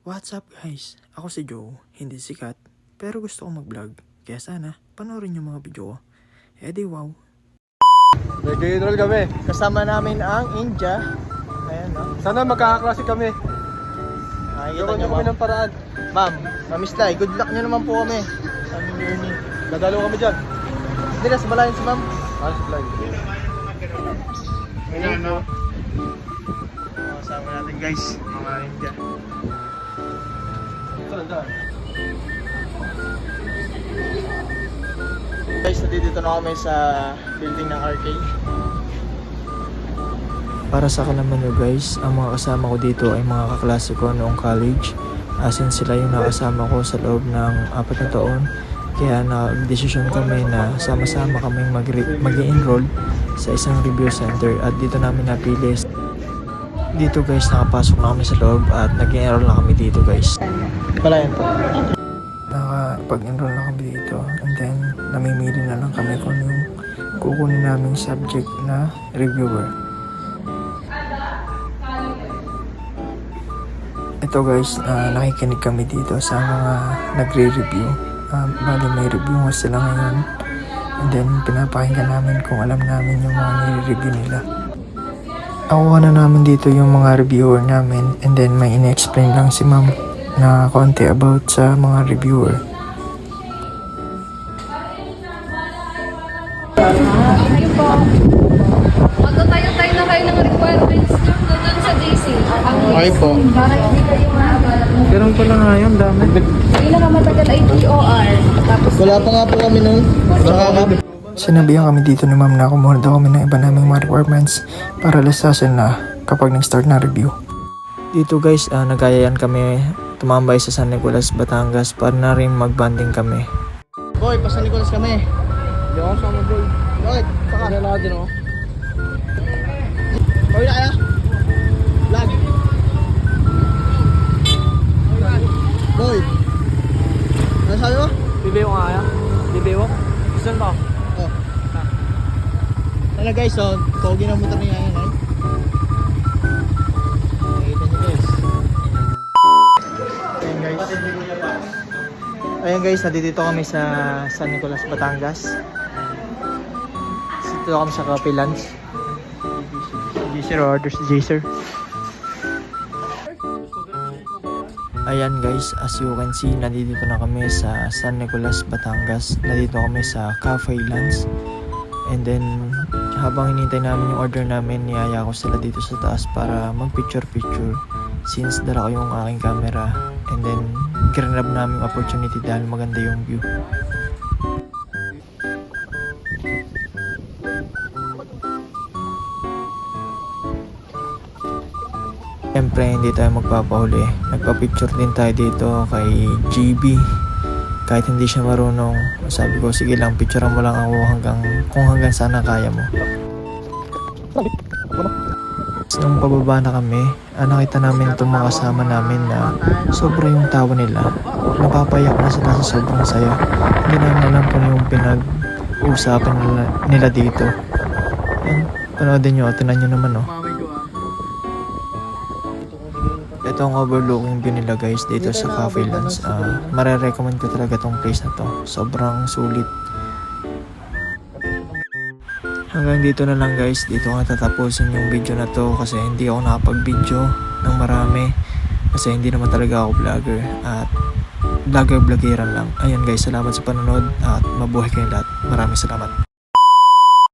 What's up guys? Ako si Joe, hindi sikat, pero gusto kong mag-vlog. Kaya sana, panoorin yung mga video ko. Wow! Nag-enroll kami. Kasama namin ang India. Ayan no? Sana magkakaklase kami. Nakikita Gawa nyo niyo kami ma'am. ng paraan. Ma'am, Mamiss Lai, good luck nyo naman po kami. Sa aming journey. Dadalo kami dyan. Hindi na, sabalayan si ma'am. Supply. Kasama natin guys, mga India. Guys, nandito na kami sa building ng arcade. Para sa kalaman nyo guys, ang mga kasama ko dito ay mga kaklase ko noong college. As in sila yung nakasama ko sa loob ng 4 na taon. Kaya nag-desisyon kami na sama-sama kaming mag-enroll sa isang review center. At dito namin napili. Dito guys, nakapasok na kami sa loob at nag-enroll na kami dito guys. Palayan po. Nakapag-enroll na kami dito. And then, namimili na lang kami kung yung kukunin naming subject na reviewer. Ito guys, nakikinig kami dito sa mga nagre-review. Bali may review nga sila ngayon. And then pinapakinggan namin kung alam namin yung mga nire-review nila. Nakuha na namin dito yung mga reviewer namin. And then may ine-explain lang si ma'am na konti about sa mga reviewer. Ayun po. Magkakayo-tayo na kayo ng requirements doon sa JC. Okay po. Para hindi kayo maagal. Ganun pala nga yun, dami. Pinakamatagal ay TOR. Tapos Wala pa nga po kami nun. Sinabihan kami dito ni ma'am na kumuha daw kami ng iba naming mga requirements para lasasin na kapag nag-start na review. Dito guys, nagayayan kami tumambay sa San Nicolas, Batangas para na rin mag-banding kami. Boy, pa San Nicolas kami. Hindi ako sama boy. Bakit? Saka? Nagala din ako. Boy na kaya? Vlog. Boy. Ano sabi mo? Bibiyo ka kaya? Bibiyo? Gusto mo? Oh. Ano guys, so, pogi na motor niya yan, eh. Nakita niyo guys. Ayan guys, nandito kami sa San Nicolas, Batangas. Dito kami sa Coffee Lunch. Jaser orders Jaser. Ayan guys, as you can see, nandito na kami sa San Nicolas, Batangas. Nandito kami sa Cafe Lunch. And then, habang hinintay namin yung order namin, niyaya ko sila dito sa taas para mag-picture-picture. Since dala ko yung aking camera. And then, granab namin yung opportunity dahil maganda yung view. Siyempre, hindi tayo magpapahuli. Nagpa-picture din tayo dito kay GB. Kahit hindi siya marunong, sabi ko, sige lang, picturean mo lang ako kung hanggang sana kaya mo. Nung pababa na kami, nakita namin itong mga kasama namin na sobra yung tawa nila. Napapayak na sila sa sobrang saya. Hindi namin alam kung yung pinag-uusapan nila dito. Yan, panoodin nyo, tinan nyo naman oh. Ito ang overlooking view nila guys dito sa Cafe Lunch. Marerecommend ko talaga tong place na to. Sobrang sulit. Hanggang dito na lang guys. Dito ko tatapusin yung video na to kasi hindi ako nakapag-video ng marami. Kasi hindi naman talaga ako vlogger. At vlogger-vlogeran lang. Ayun guys, salamat sa panonood at mabuhay kayong lahat. Maraming salamat.